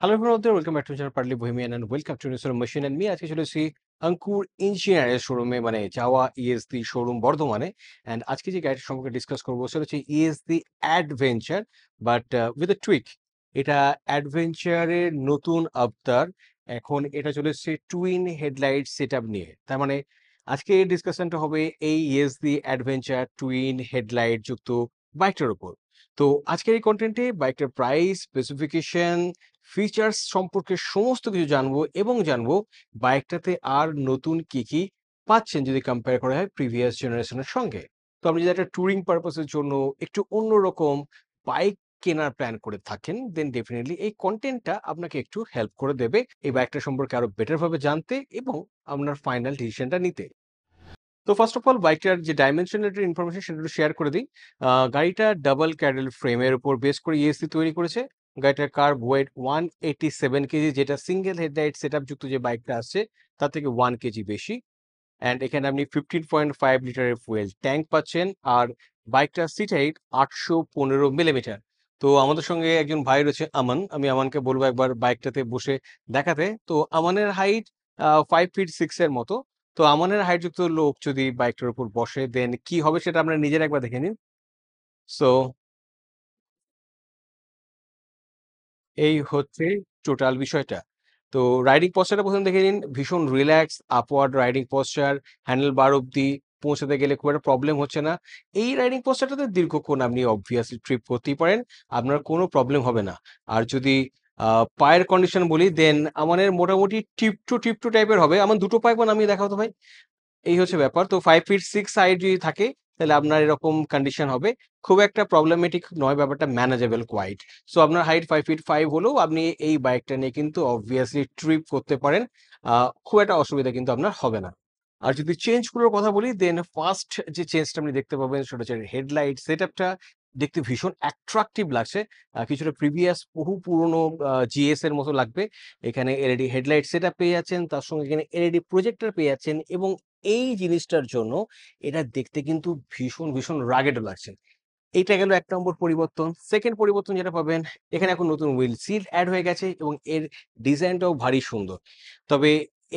Hello everyone out there, welcome back to channel Partly Bohemian and welcome to Nissan Machine and me আজকে চলে এসেছি আঙ্কুর ইঞ্জিনিয়ারের শোরুমে মানে যাওয়া ইএসডি শোরুম বর্ধমানে এন্ড আজকে যে গাড়িটা সম্পর্কে ডিসকাস করবো সেটা হচ্ছে ESD adventure but with a tweak. এটা অ্যাডভেঞ্চারের নতুন আবতার। এখন এটা চলে এসেছে টুইন হেডলাইট সেটআপ নিয়ে। তার মানে আজকে ডিসকাশনটা হবে এই ইএসডি অ্যাডভেঞ্চার টুইন হেডলাইট যুক্ত বাইকটার উপর। তো আজকের এই কন্টেন্টে বাইকটার প্রাইস, স্পেসিফিকেশন, ফিচার্স সম্পর্কে সমস্ত কিছু জানবো এবং জানবো বাইকটাতে আর নতুন কি কি পাচ্ছেন যদি কম্পেয়ার করা হয় প্রিভিয়াস জেনারেশনের সঙ্গে। তো আপনি যদি একটা ট্যুরিং পারপাসের জন্য একটু অন্যরকম বাইক কেনার প্ল্যান করে থাকেন দেন ডেফিনেটলি এই কন্টেন্টটা আপনাকে একটু হেল্প করে দেবে এই বাইকটা সম্পর্কে আরো বেটার ভাবে জানতে এবং আপনার ফাইনাল ডিসিশনটা নিতে। তো ফার্স্ট অফ অল বাইকটার যে ডাইমেনশনের ইনফরমেশন সেটা একটু শেয়ার করে দিই। গাড়িটা ডাবল ক্যাডেল ফ্রেমের উপর বেস করে ইএসসি তৈরি করেছে। গাড়িটার কার্ভ ওয়েট 187 কেজি, যেটা সিঙ্গেল হেডলাইট সেটআপ যুক্ত যে বাইকটা আসছে তার থেকে 1 কেজি বেশি। অ্যান্ড এখানে আপনি 15.5 লিটারের ফুয়েল ট্যাঙ্ক পাচ্ছেন। আর বাইকটার সিট হাইট 815 মিলিমিটার। তো আমাদের সঙ্গে একজন ভাই রয়েছে আমান, আমি আমানকে বলবো একবার বাইকটাতে বসে দেখাতে। তো আমানের হাইট 5 ফিট 6 এর মতো। তো আমানের হাইট যুক্ত লোক যদি বাইকটার উপর বসে দেন কি হবে সেটা আপনারা নিজের একবার দেখে নিন। সো এই হচ্ছে টোটাল বিষয়টা। তো রাইডিং পশ্চারটা ১ম দেখে নিন। ভীষণ relax upward riding posture. Handle বার অব্দি পৌঁছাতে গেলে খুব একটা প্রবলেম হচ্ছে না। এই রাইডিং পশ্চারটাতে দীর্ঘক্ষণ আপনি অবভিয়াসলি ট্রিপ করতেই পারেন। আপনার কোনো প্রবলেম হবে না। আর যদি পায়ের কন্ডিশন বলি দেন আমানের মোটামুটি টিপ টু টাইপের হবে। আমার দুটো পায়ে একবার নামিয়ে দেখাও তো ভাই। এই হচ্ছে ব্যাপার। তো 5 ফিট 6 হাইট যদি থাকে তাহলে আপনার এরকম কন্ডিশন হবে। খুব একটা প্রবলেমেটিক নয়, ব্যাপারটা ম্যানেজেবল কোয়াইট। সো আপনার হাইট 5 ফিট 5 হলেও আপনি এই বাইকটা নিয়ে কিন্তু অবভিয়াসলি ট্রিপ করতে পারেন। খুব একটা অসুবিধা কিন্তু আপনার হবে না। আর যদি চেঞ্জ গুলোর কথা বলি দেন ফার্স্ট যে চেঞ্জটা আপনি দেখতে পাবেন সেটা হচ্ছে হেডলাইট সেটআপটা দেখতে ভীষণ অ্যাট্রাকটিভ লাগছে। কিছুটা প্রিভিয়াস বহু পুরনো জিএস এর মতো লাগবে। এখানে এলইডি হেডলাইট সেটআপ পেয়ে যাচ্ছেন, তার সঙ্গে এখানে এলইডি প্রজেক্টর পেয়ে যাচ্ছেন এবং এই জিনিসটার জন্য এটা দেখতে কিন্তু ভীষণ রাগেড লাগছে। এইটা গেল ১ নম্বর পরিবর্তন। সেকেন্ড পরিবর্তন যেটা পাবেন, এখানে এখন নতুন হুইল সিল এড হয়ে গেছে এবং এর ডিজাইনটাও ভারী সুন্দর। তবে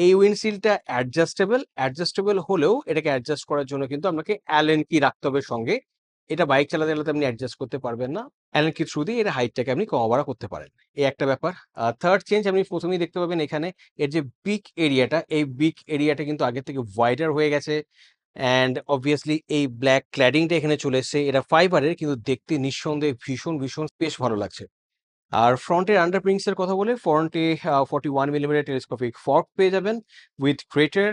এই উইন্ডশিল্ডটা অ্যাডজাস্টেবল হলেও এটাকে অ্যাডজাস্ট করার জন্য কিন্তু আপনাকে অ্যালেন কি রাখতে হবে সঙ্গে। এটা বাইক চালাতে আপনি অ্যাডজাস্ট করতে পারবেন না। অ্যালেন কির থ্রু দিয়ে এর হাইটটাকে আপনি কমা-বাড়া করতে পারেন। এই একটা ব্যাপার। থার্ড চেঞ্জ আপনি ১ম এই দেখতে পাবেন এখানে এর যে বিগ এরিয়াটা, এই বিগ এরিয়াটা কিন্তু আগের থেকে ওয়াইডার হয়ে গেছে। অ্যান্ড অবভিয়াসলি এই ব্ল্যাক ক্ল্যাডিংটা এখানে চলে এসছে। এটা ফাইবারের কিন্তু দেখতে নিঃসন্দেহে ভীষণ বেশ ভালো লাগছে। আর ফ্রন্টের আন্ডারপিংস এর কথা বলে ফ্রন্টে 41 মিলিমিটার টেলিস্কোপিক ফর্ক পেয়ে যাবেন উইথ ক্রেটার।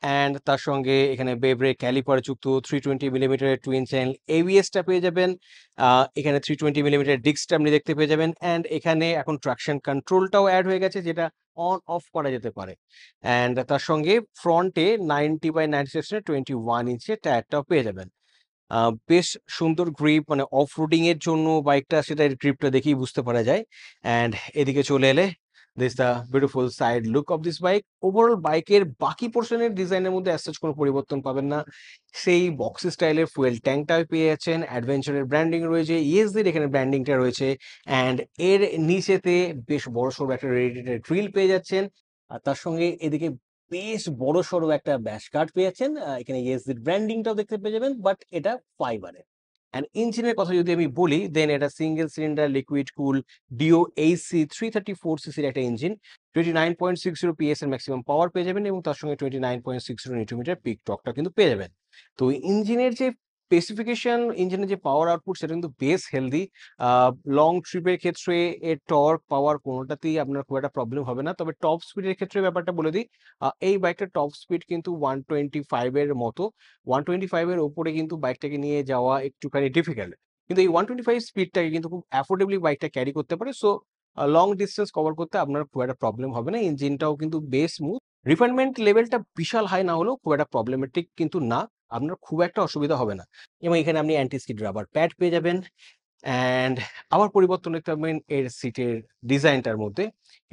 অ্যান্ড তার সঙ্গে এখানে বেব্রে ক্যালিপার যুক্ত 320 মিলিমিটারের টুইন চ্যানেল এবিএসটা পেয়ে যাবেন। এখানে 320 মিলিমিটার ডিস্কটা আপনি দেখতে পেয়ে যাবেন। অ্যান্ড এখানে এখন ট্রাকশন কন্ট্রোলটাও অ্যাড হয়ে গেছে যেটা অন অফ করা যেতে পারে। অ্যান্ড তার সঙ্গে ফ্রন্টে 90/96 এর 21 ইঞ্চের টায়ারটাও পেয়ে যাবেন। বেশ সুন্দর গ্রিপ, মানে অফ-রোডিং এর জন্য বাইকটা সেটা এর গ্রিপটা দেখেই বুঝতে পারা যায়। অ্যান্ড এদিকে চলে এলে this the beautiful side look of this bike. Overall বাইকের বাকি পোর্শনের ডিজাইনের মধ্যে অ্যাজ সাচ কোনো পরিবর্তন পাবেন না। সেই বক্সি স্টাইলের ফুয়েল ট্যাঙ্কটাও পেয়ে যাচ্ছেন, অ্যাডভেঞ্চারের ব্র্যান্ডিং রয়েছে, ইএসডির এখানে ব্র্যান্ডিংটা রয়েছে। অ্যান্ড এর নিচেতে বেশ বড়সড় একটা রেডিয়েটর গ্রিল পেয়ে যাচ্ছেন। আর তার সঙ্গে এদিকে বেশ বড়সড় একটা ব্যাশ গার্ড পেয়ে যাচ্ছেন। এখানে ইএসডির ব্র্যান্ডিংটাও দেখতে পেয়ে যাবেন, বাট এটা ফাইবারের। অ্যান্ড ইঞ্জিনের কথা যদি আমি বলি দেন এটা single cylinder liquid cool D O H C 334 সিসির একটা ইঞ্জিন। 29.60 পিএস এর ম্যাক্সিমাম পাওয়ার পেয়ে যাবেন এবং তার সঙ্গে 29.60 নিউটন মিটার পিক টর্কটা কিন্তু পেয়ে যাবেন। তো ইঞ্জিনের যে স্পেসিফিকেশন, ইঞ্জিনের যে পাওয়ার আউটপুট সেটা কিন্তু বেশ হেলদি। লং ট্রিপের ক্ষেত্রে এর টর্ক পাওয়ার কোনোটাতেই আপনার খুব একটা প্রবলেম হবে না। তবে টপ স্পিডের ক্ষেত্রে ব্যাপারটা বলে দিই, এই বাইকটার টপ স্পিড কিন্তু 125 এর মতো। 125 এর উপরে কিন্তু বাইকটাকে নিয়ে যাওয়া একটুখানি ডিফিকাল্ট। কিন্তু এই 125 স্পিডটাকে কিন্তু খুব অ্যাফোর্ডেবলি বাইকটা ক্যারি করতে পারে। সো লং ডিসটেন্স কভার করতে আপনার খুব একটা প্রবলেম হবে না। ইঞ্জিনটাও কিন্তু বেশ স্মুথ। রিফাইনমেন্ট লেভেলটা বিশাল হাই না হলেও খুব একটা প্রবলেমেটিক কিন্তু না। আপনার খুব একটা অসুবিধা হবে না। এবং এখানে আপনি অ্যান্টি স্কিড রাবার প্যাড পেয়ে যাবেন। অ্যান্ড আবার পরিবর্তন দেখতে পাবেন এর সিটের ডিজাইনটার মধ্যে।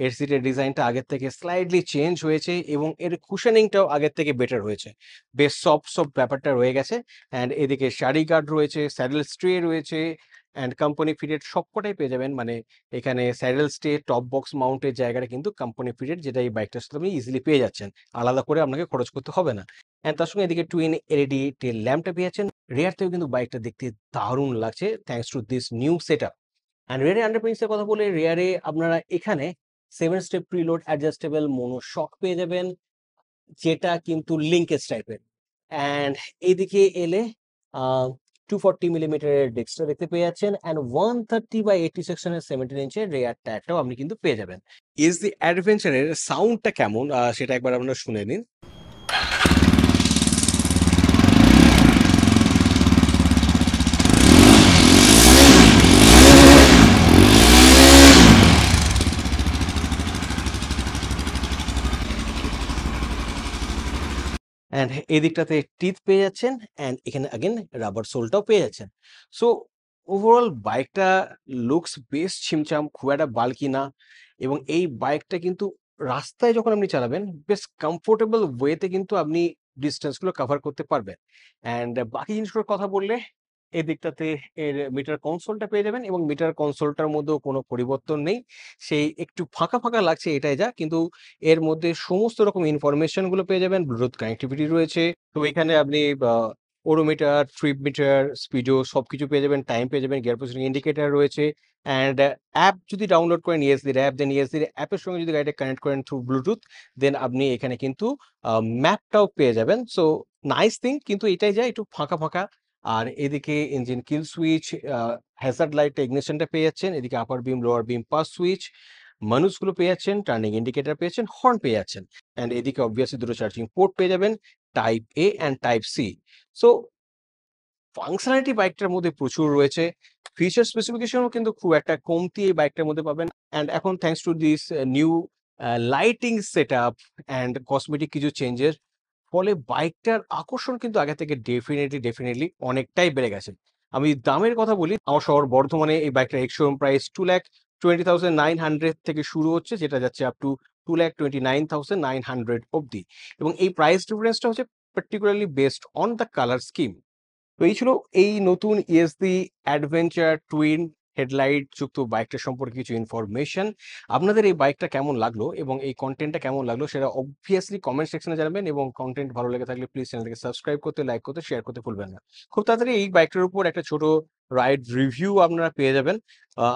এর সিটের ডিজাইনটা আগের থেকে স্লাইটলি চেঞ্জ হয়েছে এবং এর কুশনিংটাও আগের থেকে বেটার হয়েছে। বেশ সফট ব্যাপারটা রয়ে গেছে। অ্যান্ড এদিকে শাড়ি গার্ড রয়েছে, স্যাডেল স্ট্রে রয়েছে, অ্যান্ড কোম্পানি ফিটেড সবকটাই পেয়ে যাবেন। মানে এখানে স্যাডেল স্টে, টপ বক্স মাউন্টের জায়গাটা কিন্তু কোম্পানি ফিটেড, যেটা এই বাইকটার সাথে আপনি ইজিলি পেয়ে যাচ্ছেন। আলাদা করে আপনাকে খরচ করতে হবে না। অ্যান্ড তার সঙ্গে এদিকে টুইন এলইডি টেল ল্যাম্পটা পেয়ে যাচ্ছেন। রিয়ার থেকেও কিন্তু বাইকটা দেখতে দারুণ লাগছে thanks to this new setup. And রিয়ারে আন্ডারপিনিংসের কথা বলে, রিয়ারে আপনারা এখানে 7 step preload adjustable mono shock পেয়ে যাবেন, যেটা কিন্তু লিঙ্কেজ টাইপের। অ্যান্ড এইদিকে এলে 240 মিলিমিটারের ডেক্সটা দেখতে পেয়ে যাচ্ছেন, অ্যান্ড 130/80 সেকশনের 17 ইঞ্চের রেয়ার টায়ারটাও আপনি কিন্তু পেয়ে যাবেন। ইজ দি অ্যাডভেঞ্চারের সাউন্ডটা কেমন সেটা একবার আপনারা শুনে নিন। অ্যান্ড এই দিকটাতে টিথ পেয়ে যাচ্ছেন, অ্যান্ড এখানে আগেন রাবার সোলটাও পেয়ে যাচ্ছেন। সো ওভারঅল বাইকটা লুকস বেশ ছিমছাম, খুব একটা বাল্কি না, এবং এই বাইকটা কিন্তু রাস্তায় যখন আপনি চালাবেন বেশ কমফোর্টেবল ওয়েতে কিন্তু আপনি ডিস্টেন্সগুলো কভার করতে পারবেন। অ্যান্ড বাকি জিনিসগুলোর কথা বললে, এই দিকটাতে এর মিটার কনসোলটা পেয়ে যাবেন, এবং মিটার কনসোলটার মধ্যেও কোনো পরিবর্তন নেই। সেই একটু ফাঁকা ফাঁকা লাগছে এটাই যা, কিন্তু এর মধ্যে সমস্ত রকম ইনফরমেশন গুলো পেয়ে যাবেন। ব্লুটুথ কানেক্টিভিটি রয়েছে, তো এখানে আপনি ওডোমিটার, ট্রিপ মিটার, স্পিডো সবকিছু পেয়ে যাবেন, টাইম পেয়ে যাবেন, গিয়ার পজিশন ইন্ডিকেটর রয়েছে। অ্যান্ড অ্যাপ যদি ডাউনলোড করেন ইএসডির অ্যাপ, দেন ইএসডির অ্যাপের সঙ্গে যদি গাড়িটা কানেক্ট করেন থ্রু ব্লুটুথ, দেন আপনি এখানে কিন্তু ম্যাপটাও পেয়ে যাবেন। সো নাইস থিং, কিন্তু এটাই যা একটু ফাঁকা ফাঁকা। আর এদিকে engine kill switch, hazard light ইগনিশনটা পেয়ে যাচ্ছেন, এদিকে upper beam lower beam pass switch, মানুষগুলো পেয়ে যাচ্ছেন, টার্নিং ইন্ডিকেটর পেয়েছেন, হর্ন পেয়ে যাচ্ছেন। অ্যান্ড এদিকে অবভিয়াসলি দুটো চার্জিং পোর্ট পেয়ে যাবেন, type A and type C. So functionality বাইকটার মধ্যে প্রচুর রয়েছে, ফিচার স্পেসিফিকেশনও কিন্তু খুব একটা কমতি এই বাইকটার মধ্যে পাবেন। অ্যান্ড এখন thanks to this new lighting set up and cosmetic কিছু চেঞ্জের ফলে বাইকটার আকর্ষণ কিন্তু আগে থেকে ডেফিনেটলি অনেকটাই বেড়ে গেছে। আমি দামের কথা বলি, আমার শহর বর্ধমানে এই বাইকটার এক্স-শোরুম প্রাইস 2,20,900 থেকে শুরু হচ্ছে, যেটা যাচ্ছে আপ টু 2,29,900 অব্দি। এবং এই প্রাইস ডিফারেন্সটা হচ্ছে particularly based on the colour scheme. তো এই ছিল এই নতুন ইএসডি অ্যাডভেঞ্চার টুইন হেডলাইট যুক্ত বাইকটা সম্পর্কে কিছু ইনফরমেশন। আপনাদের এই বাইকটা কেমন লাগলো এবং এই কন্টেন্টটা কেমন লাগলো সেটা অবভিয়াসলি কমেন্ট সেকশনে জানাবেন, এবং কন্টেন্ট ভালো লেগে থাকলে প্লিজ চ্যানেলটাকে সাবস্ক্রাইব করতে, লাইক করতে, শেয়ার করতে ভুলবেন না। খুব তাড়াতাড়ি এই বাইকটার উপর একটা ছোট রাইড রিভিউ আপনারা পেয়ে যাবেন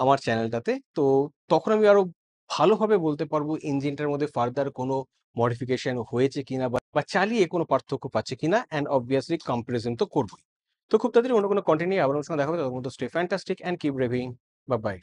আমার চ্যানেলটাতে। তো তখন আমি আরো ভালোভাবে বলতে পারবো ইঞ্জিনটার মধ্যে ফার্দার কোনো মডিফিকেশন হয়েছে কিনা, বা চালিয়ে কোনো পার্থক্য পাচ্ছে কিনা, অ্যান্ড অবভিয়াসলি কম্পারিজন তো করবোই। তো খুব তাড়াতাড়ি অন্য কোনো কন্টেন্ট নিয়ে আবার আপনার সঙ্গে দেখা হবে। ততক্ষণ তো stay fantastic and keep revving. Bye by.